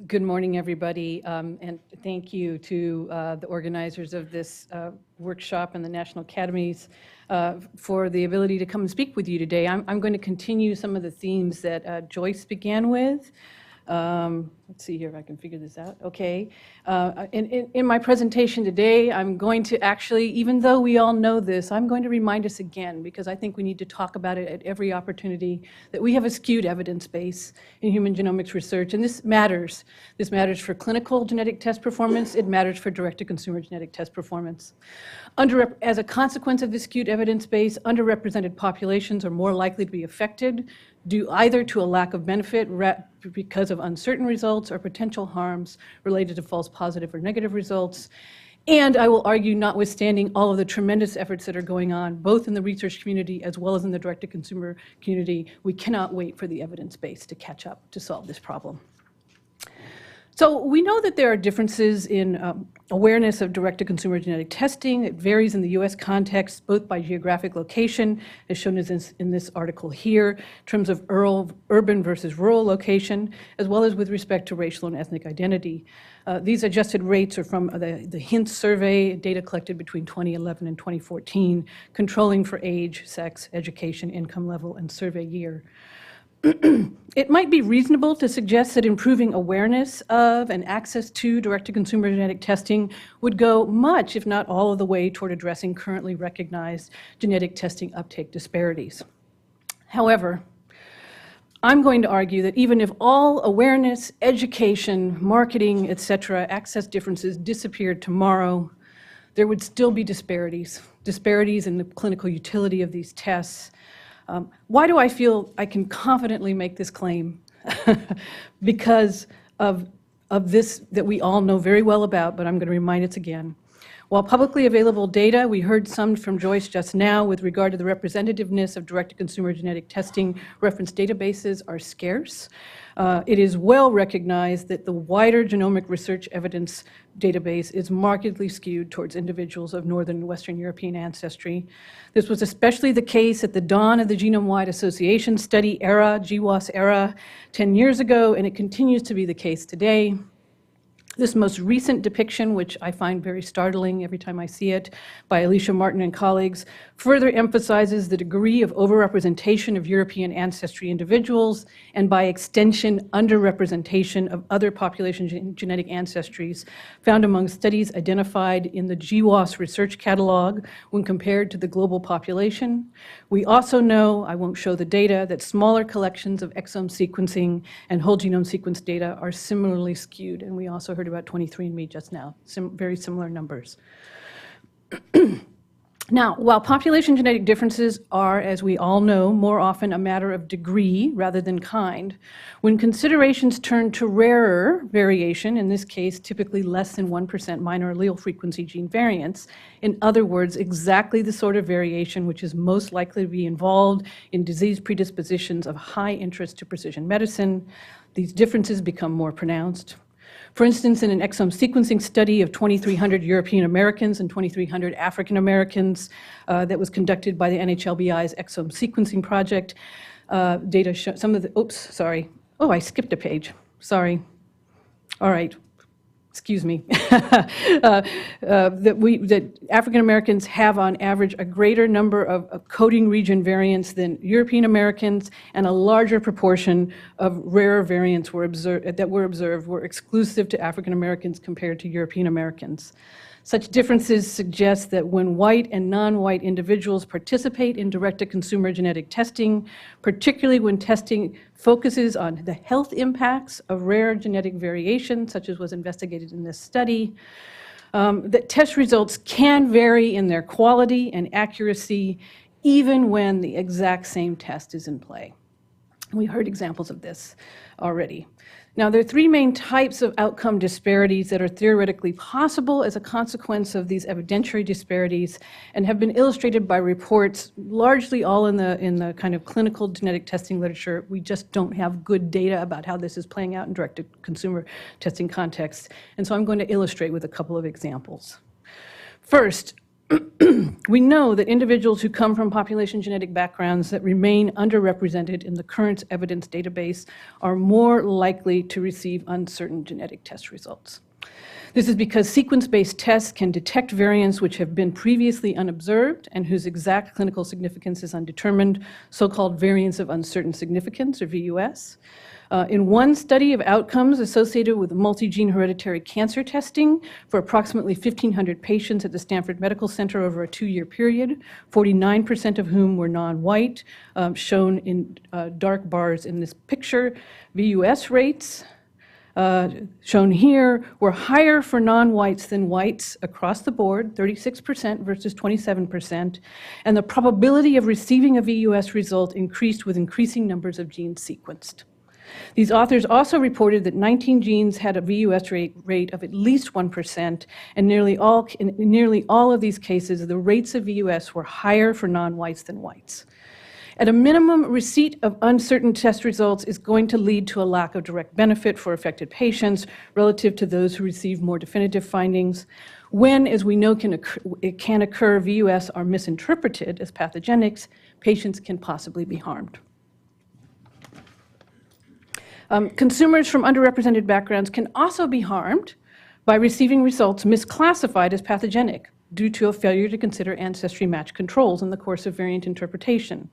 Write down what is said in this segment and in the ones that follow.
Good morning, everybody, and thank you to the organizers of this workshop and the National Academies for the ability to come and speak with you today. I'm going to continue some of the themes that Joyce began with. Let's see here if I can figure this out. Okay. In my presentation today, I'm going to actually, even though we all know this, I'm going to remind us again, because I think we need to talk about it at every opportunity, that we have a skewed evidence base in human genomics research, and this matters. This matters for clinical genetic test performance. It matters for direct-to-consumer genetic test performance. As a consequence of this skewed evidence base, underrepresented populations are more likely to be affected due either to a lack of benefit because of uncertain results or potential harms related to false positive or negative results. And I will argue, notwithstanding all of the tremendous efforts that are going on, both in the research community as well as in the direct-to-consumer community, we cannot wait for the evidence base to catch up to solve this problem. So we know that there are differences in awareness of direct-to-consumer genetic testing. It varies in the US context, both by geographic location, as shown in this article here, in terms of urban versus rural location, as well as with respect to racial and ethnic identity. These adjusted rates are from the HINTS survey, data collected between 2011 and 2014, controlling for age, sex, education, income level, and survey year. It might be reasonable to suggest that improving awareness of and access to direct-to-consumer genetic testing would go much, if not all of the way, toward addressing currently recognized genetic testing uptake disparities. However, I'm going to argue that even if all awareness, education, marketing, etc., access differences disappeared tomorrow, there would still be disparities in the clinical utility of these tests. Why do I feel I can confidently make this claim? Because of this that we all know very well about, but I'm going to remind us again. While publicly available data, we heard some from Joyce just now with regard to the representativeness of direct-to-consumer genetic testing reference databases are scarce. It is well recognized that the wider genomic research evidence database is markedly skewed towards individuals of Northern and Western European ancestry. This was especially the case at the dawn of the Genome-Wide Association study era, GWAS era, 10 years ago, and it continues to be the case today. This most recent depiction, which I find very startling every time I see it, by Alicia Martin and colleagues, further emphasizes the degree of overrepresentation of European ancestry individuals, and by extension, underrepresentation of other population genetic ancestries found among studies identified in the GWAS research catalog when compared to the global population. We also know, I won't show the data, that smaller collections of exome sequencing and whole genome sequence data are similarly skewed, and we also heard about 23andMe just now, very similar numbers. Now, while population genetic differences are, as we all know, more often a matter of degree rather than kind, when considerations turn to rarer variation, in this case typically less than 1% minor allele frequency gene variants, in other words, exactly the sort of variation which is most likely to be involved in disease predispositions of high interest to precision medicine, these differences become more pronounced. For instance, in an exome sequencing study of 2,300 European Americans and 2,300 African Americans that was conducted by the NHLBI's exome sequencing project, data show some of the, oops, sorry. Oh, I skipped a page, sorry. All right. Excuse me, that African Americans have on average a greater number of coding region variants than European Americans, and a larger proportion of rarer variants were observed were exclusive to African Americans compared to European Americans. Such differences suggest that when white and non-white individuals participate in direct-to-consumer genetic testing, particularly when testing focuses on the health impacts of rare genetic variation, such as was investigated in this study, that test results can vary in their quality and accuracy even when the exact same test is in play. We heard examples of this already. Now, there are three main types of outcome disparities that are theoretically possible as a consequence of these evidentiary disparities and have been illustrated by reports largely all in the kind of clinical genetic testing literature. We just don't have good data about how this is playing out in direct-to-consumer testing contexts. And so I'm going to illustrate with a couple of examples. First, We know that individuals who come from population genetic backgrounds that remain underrepresented in the current evidence database are more likely to receive uncertain genetic test results. This is because sequence-based tests can detect variants which have been previously unobserved and whose exact clinical significance is undetermined, so-called variants of uncertain significance, or VUS. In one study of outcomes associated with multi-gene hereditary cancer testing for approximately 1,500 patients at the Stanford Medical Center over a 2-year period, 49% of whom were non-white, shown in dark bars in this picture. VUS rates, shown here, were higher for non-whites than whites across the board, 36% versus 27%, and the probability of receiving a VUS result increased with increasing numbers of genes sequenced. These authors also reported that 19 genes had a VUS rate of at least 1%, and in nearly all of these cases, the rates of VUS were higher for non-whites than whites. At a minimum, receipt of uncertain test results is going to lead to a lack of direct benefit for affected patients relative to those who receive more definitive findings. When, as we know it can occur, VUS are misinterpreted as pathogenics, patients can possibly be harmed. Consumers from underrepresented backgrounds can also be harmed by receiving results misclassified as pathogenic due to a failure to consider ancestry match controls in the course of variant interpretation.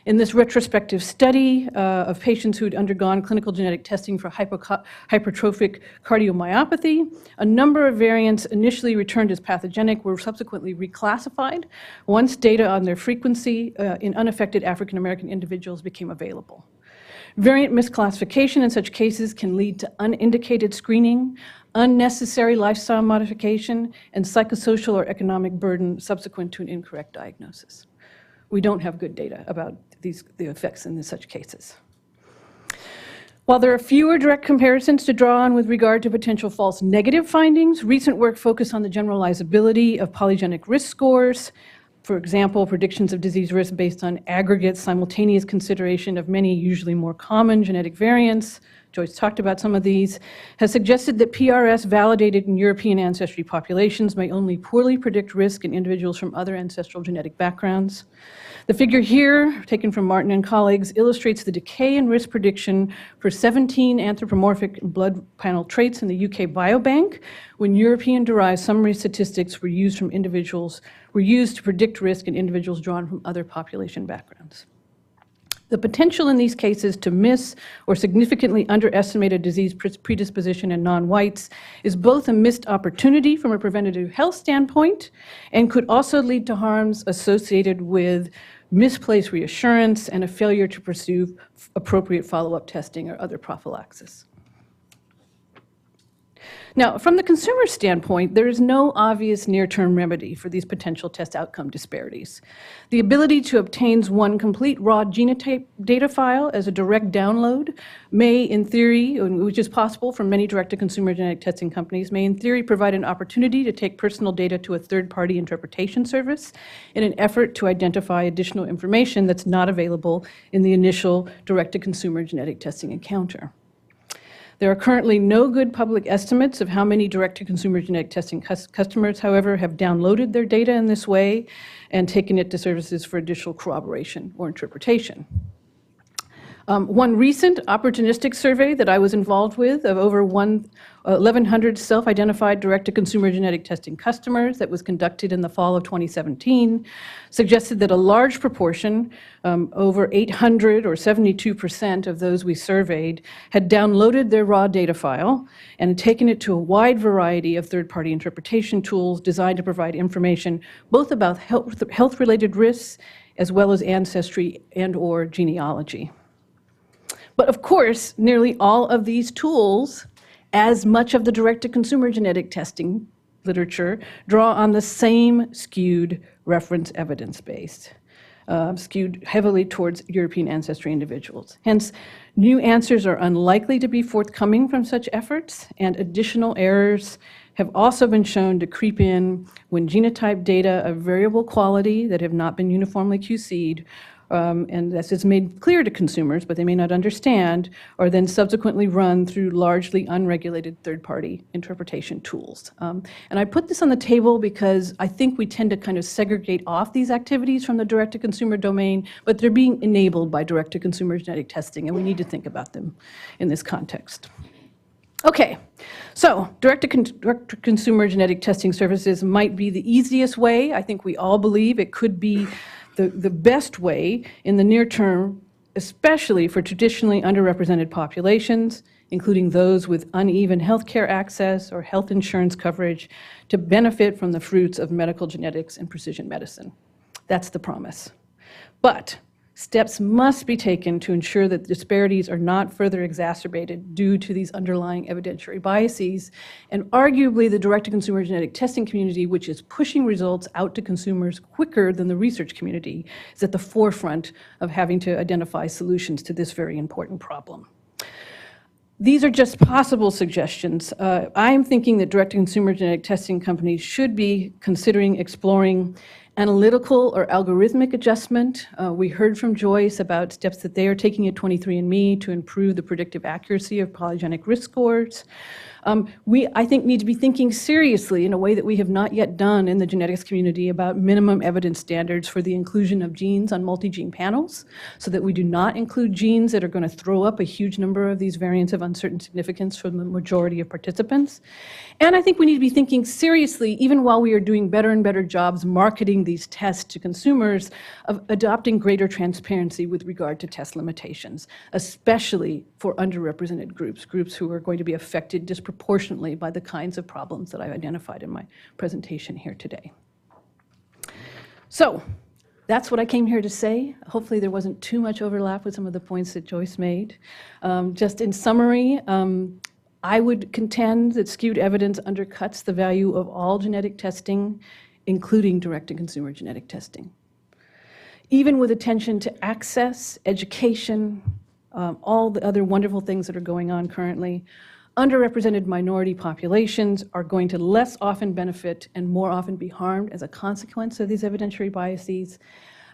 In this retrospective study of patients who had undergone clinical genetic testing for hypertrophic cardiomyopathy, a number of variants initially returned as pathogenic were subsequently reclassified once data on their frequency in unaffected African American individuals became available. Variant misclassification in such cases can lead to unindicated screening, unnecessary lifestyle modification, and psychosocial or economic burden subsequent to an incorrect diagnosis. We don't have good data about the effects in such cases. While there are fewer direct comparisons to draw on with regard to potential false negative findings, recent work focused on the generalizability of polygenic risk scores. For example, predictions of disease risk based on aggregate simultaneous consideration of many, usually more common genetic variants. Joyce talked about some of these, has suggested that PRS validated in European ancestry populations may only poorly predict risk in individuals from other ancestral genetic backgrounds. The figure here, taken from Martin and colleagues, illustrates the decay in risk prediction for 17 anthropomorphic blood panel traits in the UK Biobank when European-derived summary statistics were used to predict risk in individuals drawn from other population backgrounds. The potential in these cases to miss or significantly underestimate a disease predisposition in non-whites is both a missed opportunity from a preventative health standpoint and could also lead to harms associated with misplaced reassurance and a failure to pursue appropriate follow-up testing or other prophylaxis. Now, from the consumer standpoint, there is no obvious near-term remedy for these potential test outcome disparities. The ability to obtain one complete raw genotype data file as a direct download may, in theory, which is possible from many direct-to-consumer genetic testing companies, may in theory provide an opportunity to take personal data to a third-party interpretation service in an effort to identify additional information that's not available in the initial direct-to-consumer genetic testing encounter. There are currently no good public estimates of how many direct-to-consumer genetic testing customers, however, have downloaded their data in this way and taken it to services for additional corroboration or interpretation. One recent opportunistic survey that I was involved with of over 1,100 self-identified direct-to-consumer genetic testing customers that was conducted in the fall of 2017 suggested that a large proportion, over 800 or 72% of those we surveyed, had downloaded their raw data file and taken it to a wide variety of third-party interpretation tools designed to provide information both about health-related risks as well as ancestry and/or genealogy. But of course, nearly all of these tools, as much of the direct-to-consumer genetic testing literature, draw on the same skewed reference evidence base, skewed heavily towards European ancestry individuals. Hence, new answers are unlikely to be forthcoming from such efforts, and additional errors have also been shown to creep in when genotype data of variable quality that have not been uniformly QC'd and this is made clear to consumers, but they may not understand, are then subsequently run through largely unregulated third-party interpretation tools. And I put this on the table because I think we tend to kind of segregate off these activities from the direct-to-consumer domain, but they're being enabled by direct-to-consumer genetic testing, and we need to think about them in this context. Okay, so direct-to-consumer genetic testing services might be the easiest way. I think we all believe it could be the best way in the near term, especially for traditionally underrepresented populations, including those with uneven healthcare access or health insurance coverage, to benefit from the fruits of medical genetics and precision medicine. That's the promise. But steps must be taken to ensure that disparities are not further exacerbated due to these underlying evidentiary biases. And arguably, the direct-to-consumer genetic testing community, which is pushing results out to consumers quicker than the research community, is at the forefront of having to identify solutions to this very important problem. These are just possible suggestions. I'm thinking that direct-to-consumer genetic testing companies should be considering exploring analytical or algorithmic adjustment. We heard from Joyce about steps that they are taking at 23andMe to improve the predictive accuracy of polygenic risk scores. We, I think, need to be thinking seriously in a way that we have not yet done in the genetics community about minimum evidence standards for the inclusion of genes on multi-gene panels, so that we do not include genes that are going to throw up a huge number of these variants of uncertain significance for the majority of participants. And I think we need to be thinking seriously, even while we are doing better and better jobs marketing these tests to consumers, of adopting greater transparency with regard to test limitations, especially for underrepresented groups who are going to be affected disproportionately by the kinds of problems that I've identified in my presentation here today. So that's what I came here to say. Hopefully there wasn't too much overlap with some of the points that Joyce made. Just in summary, I would contend that skewed evidence undercuts the value of all genetic testing, including direct-to-consumer genetic testing. Even with attention to access, education, all the other wonderful things that are going on currently, underrepresented minority populations are going to less often benefit and more often be harmed as a consequence of these evidentiary biases.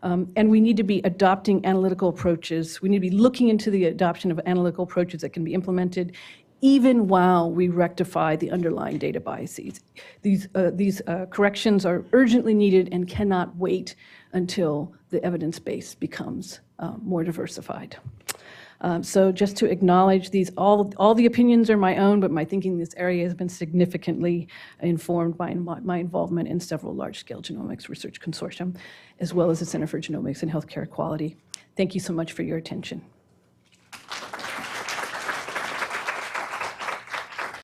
And we need to be adopting analytical approaches. We need to be looking into the adoption of analytical approaches that can be implemented even while we rectify the underlying data biases. These corrections are urgently needed and cannot wait until the evidence base becomes more diversified. So just to acknowledge these, all the opinions are my own, but my thinking in this area has been significantly informed by my involvement in several large-scale genomics research consortium, as well as the Center for Genomics and Healthcare Equality. Thank you so much for your attention.